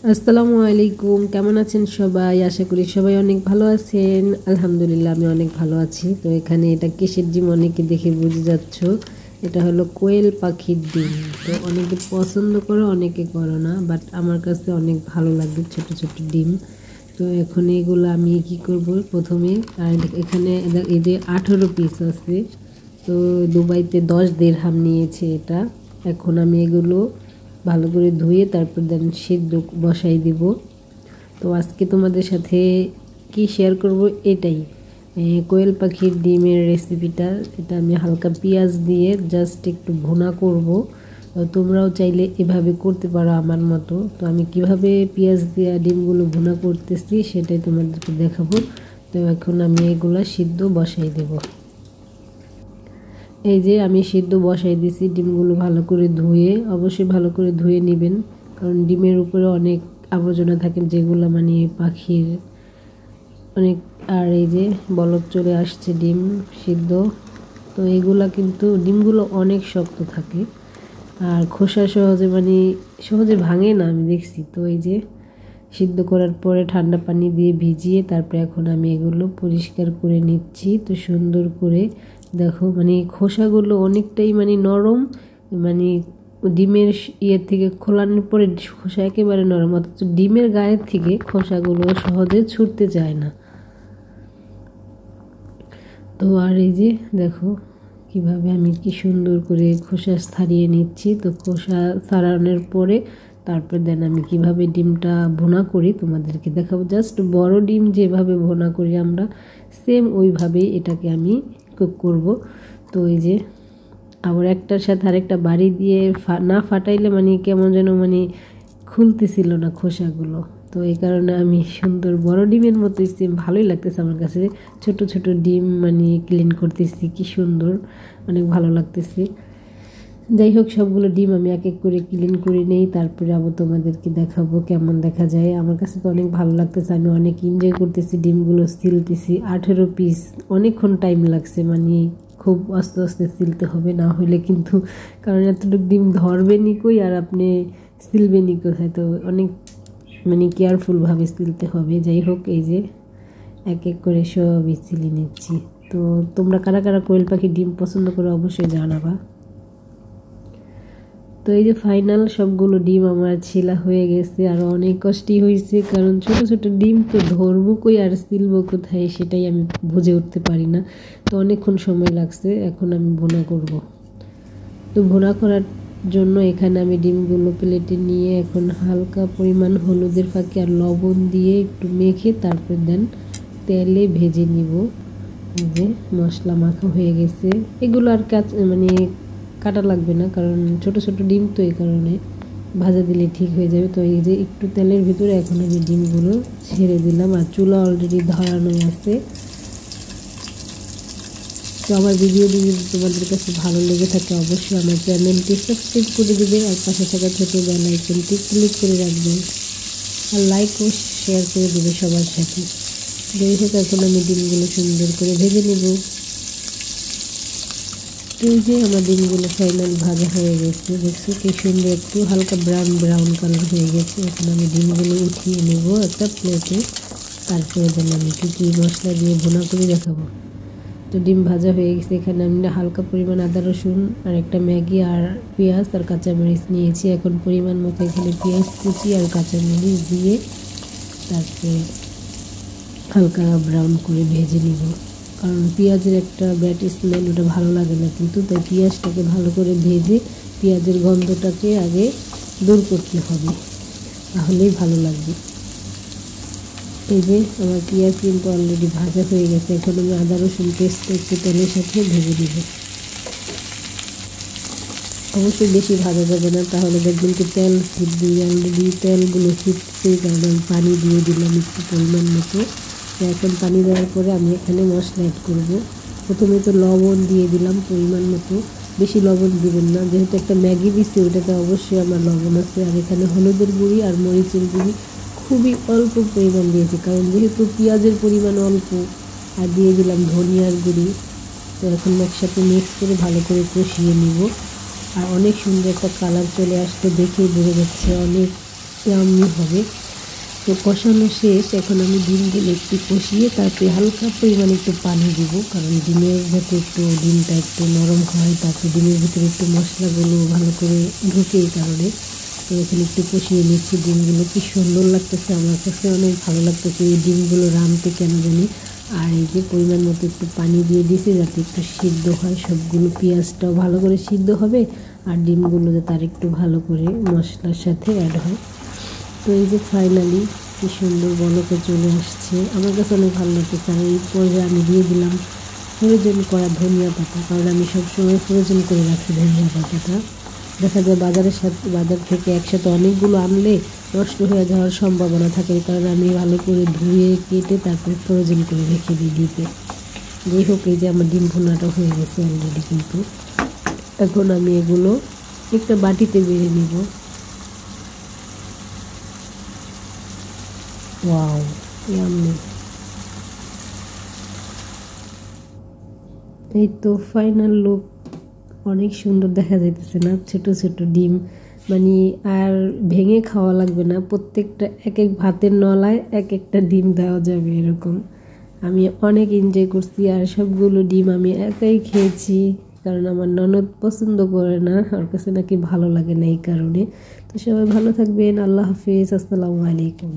আসসালামু আলাইকুম, কেমন আছেন সবাই? আশা করি সবাই অনেক ভালো আছেন। আলহামদুলিল্লাহ আমি অনেক ভালো আছি। তো এখানে এটা কিসের ডিম অনেকে দেখে বুঝে যাচ্ছ, এটা হলো কোয়েল পাখির ডিম। তো অনেকে পছন্দ করো, অনেকে করো না, বাট আমার কাছে অনেক ভালো লাগে ছোট ছোট ডিম। তো এখন এগুলো আমি কি করব, প্রথমে আর এখানে এই যে 18 পিস আছে। তো দুবাইতে 10 দিরহাম নিয়েছে এটা। এখন আমি এগুলো ভালো করে ধুয়ে তারপর দেন সিদ্ধ বসাই দিব। তো আজকে তোমাদের সাথে কি শেয়ার করব এটাই, কোয়েল পাখির ডিমের রেসিপিটা। এটা আমি হালকা পেঁয়াজ দিয়ে জাস্ট একটু ভুনা করব। তো তোমরাও চাইলে এভাবে করতে পারো আমার মতো। তো আমি কিভাবে পেঁয়াজ দিয়ে ডিমগুলো ভুনা করতেছি সেটাই তোমাদেরকে দেখাবো। তো এখন আমি এগুলো সিদ্ধ বসাই দেব। এই যে আমি সিদ্ধ বসাই দিছি, ডিমগুলো ভালো করে ধুয়ে, অবশ্যই ভালো করে ধুয়ে নেবেন, কারণ ডিমের উপরে অনেক আবর্জনা থাকে যেগুলো মানে পাখির অনেক। আর এই যে বলক চলে আসছে ডিম সিদ্ধ। তো এগুলা কিন্তু ডিমগুলো অনেক শক্ত থাকে আর খোসা সহজে ভাঙে না, আমি দেখছি। তো এই যে সিদ্ধ করার পরে ঠান্ডা পানি দিয়ে ভিজিয়ে তারপরে এখন আমি এগুলো পরিষ্কার করে নিচ্ছি। তো সুন্দর করে দেখো, খোসাগুলো অনেকটাই নরম, মানে ডিমের থেকে খোলানোর পরে খোসা একেবারে নরম, অথচ ডিমের গায়ের থেকে খোসাগুলো সহজে ছুটতে চায় না। তো আর এই যে দেখো কিভাবে আমি কি সুন্দর করে খোসা ছাড়িয়ে নিচ্ছি। তো খোসা ছাড়ানোর পরে তারপর দেন আমি কিভাবে ডিমটা ভুনা করি তোমাদেরকে দেখাবো। জাস্ট বড় ডিম যেভাবে ভুনা করি আমরা, সেম ওইভাবেই এটাকে আমি কুক করব। তো এই যে আবার একটার সাথে আরেকটা বাড়ি দিয়ে না ফাটাইলে কেমন যেন খুলতেছিল না খোসাগুলো। তো এই কারণে আমি সুন্দর বড় ডিমের মতোই সেম ভালোই লাগতেছে আমার কাছে। ছোট ছোট ডিম ক্লিন করতেছি, কি সুন্দর, অনেক ভালো লাগতেছে। যাই হোক, সবগুলো ডিম আমি এক এক করে ক্লিন করে নেই, তারপরে আবার তোমাদেরকে দেখাবো কেমন দেখা যায়। আমার কাছে তো অনেক ভালো লাগতেছে, আমি অনেক এনজয় করতেছি ডিমগুলো সিলতেছি। 18 পিস, অনেকক্ষণ টাইম লাগছে, খুব আস্তে আস্তে সিলতে হবে, না হলে কিন্তু, কারণ এতটুকু ডিম ধরবেনি কই আর আপনি সিলবেনি কোথায়। তো অনেক কেয়ারফুলভাবে সিলতে হবে। যাই হোক, এই যে এক এক করে সবই সিলে নিচ্ছি। তো তোমরা কারা কারা কোয়েল পাখির ডিম পছন্দ করো অবশ্যই জানাবা। তো এই যে ফাইনাল সবগুলো ডিম আমার ছিলা হয়ে গেছে, আর অনেক কষ্টই হয়েছে, কারণ ছোট ছোট ডিম তো ধরবো কই আর সিলবো কোথায় সেটাই আমি বুঝে উঠতে পারি না। তো অনেকক্ষণ সময় লাগছে, এখন আমি ভুনা করব। তো ভুনা করার জন্য এখানে আমি ডিমগুলো প্লেটে নিয়ে এখন হালকা পরিমাণ হলুদের ফাঁকে আর লবণ দিয়ে একটু মেখে তারপর দেন তেলে ভেজে নিব। যে মশলা মাখা হয়ে গেছে, এগুলো আর কাটা লাগবে না, কারণ ছোট ছোট ডিম, তো এই কারণে ভাজা দিলে ঠিক হয়ে যাবে। তো এই যে একটু তেলের ভিতরে এখন আমি ডিমগুলো ছেড়ে দিলাম, আর চুলা অলরেডি ধরানো আছে। তো আমার ভিডিও যদি তোমাদের কাছে ভালো লেগে থাকে অবশ্যই আমার চ্যানেলটি সাবস্ক্রাইব করে দেবে, আর পাশে থাকা ছোটো বেল আইকনটি ক্লিক করে রাখবেন, আর লাইক ও শেয়ার করে দেবে সবার সাথে। যাই হোক, এখন আমি ডিমগুলো সুন্দর করে ভেজে নেব। তো এই যে আমার ডিমগুলো ফাইনাল ভাজা হয়ে গেছে, দেখছো কি সুন্দর, একটু হালকা ব্রাউন ব্রাউন কালার হয়ে গেছে। এখন আমি ডিমগুলো উঠিয়ে নেব একটা প্লেটে, তারপরে যেন আমি কি মশলা দিয়ে ভুনা করে দেখাবো। তো ডিম ভাজা হয়ে গেছে, এখানে আমি হালকা পরিমাণ আদা রসুন আর একটা ম্যাগি আর পেঁয়াজ আর কাঁচামরিচ নিয়েছি। এখন পরিমাণ মতো এখানে পেঁয়াজ কুচি আর কাঁচামরিচ দিয়ে তারপরে হালকা ব্রাউন করে ভেজে নিব, কারণ পেঁয়াজের একটা ব্যাড স্মেল, ওটা ভালো লাগে না কিন্তু। তাই পেঁয়াজটাকে ভালো করে ভেজে পেঁয়াজের গন্ধটাকে আগে দূর করতে হবে, তাহলেই ভালো লাগবে। এই যে আমার পেঁয়াজ কিন্তু অলরেডি ভাজা হয়ে গেছে, এখন আমি আদা রসুন পেস্ট একটু তেলের সাথে ভেজে দিব। অবশ্যই বেশি ভাজা যাবে না, তাহলে দেখবেন কি তেল ছিটবে। অলরেডি তেলগুলো ছিটছে, কারণ আমি পানি দিয়ে দিলাম একটু পরিমাণ মতো। তো এখন পানি দেওয়ার পরে আমি এখানে মশলা অ্যাড করব। প্রথমে তো লবণ দিয়ে দিলাম পরিমাণ মতো, বেশি লবণ দিবেন না, যেহেতু একটা ম্যাগি দিচ্ছি ওটাতে অবশ্যই আমার লবণ আছে। আর এখানে হলুদের গুঁড়ি আর মরিচের গুঁড়ি খুবই অল্প পরিমাণ দিয়েছি, কারণ যেহেতু পেঁয়াজের পরিমাণ অল্প। আর দিয়ে দিলাম ধনিয়ার গুঁড়ি। তো এখন একসাথে মিক্স করে ভালো করে কষিয়ে নিব। আর অনেক সুন্দর একটা কালার চলে আসতে দেখেই বোঝা যাচ্ছে, অনেক ইয়াম্মি হবে। তো কষানো শেষ, এখন আমি ডিমগুলো একটু কষিয়ে তারপরে হালকা পরিমাণে একটু পানি দিব, কারণ ডিমের যাতে একটু ডিমটা একটু নরম হয়, তারপরে ডিমের ভিতরে একটু মশলাগুলো ভালো করে ঢুকে, এই কারণে। তো এখানে একটু কষিয়ে নিচ্ছি ডিমগুলো। কি সুন্দর লাগতেছে, আমার কাছে অনেক ভালো লাগতেছে এই ডিমগুলো রাঁধতে কেন জানি। আর এই যে পরিমাণ মতো একটু পানি দিয়ে দিয়েছি যাতে একটু সিদ্ধ হয় সবগুলো, পেঁয়াজটাও ভালো করে সিদ্ধ হবে আর ডিমগুলো যাতে আর একটু ভালো করে মশলার সাথে অ্যাড হয়। তো এই যে ফাইনালি কি সুন্দর বলকে চলে আসছে, আমার কাছে অনেক ভালো লাগতেছে। আর এই পর্যায়ে আমি দিয়ে দিলাম ফ্রোজেন করা ধনিয়া পাতা, কারণ আমি সবসময় ফ্রোজেন করে রাখি ধনিয়া পাতাটা। দেখা যায় বাজার থেকে একসাথে অনেকগুলো আনলে নষ্ট হয়ে যাওয়ার সম্ভাবনা থাকে, এই কারণে আমি ভালো করে ধুয়ে কেটে তারপরে ফ্রোজেন করে রেখে দিই ডিপে। যাই হোক, এই যে আমার ডিম ভুনাটা হয়ে গেছে অলরেডি, কিন্তু এখন আমি এগুলো একটা বাটিতে বেড়ে নিব। Wow, yummy. এই তো ফাইনাল লুক, অনেক সুন্দর দেখা যাইতেছে না? ছোট ছোট ডিম, মানে আর ভেঙে খাওয়া লাগবে না, প্রত্যেকটা এক এক ভাতের নলায় এক একটা ডিম দেওয়া যাবে এরকম। আমি অনেক এনজয় করছি, আর সবগুলো ডিম আমি একাই খেয়েছি, কারণ আমার ননদ পছন্দ করে না, ওর কাছে নাকি ভালো লাগে না এই কারণে। তো সবাই ভালো থাকবেন, আল্লাহ হাফিজ, আসসালামু আলাইকুম।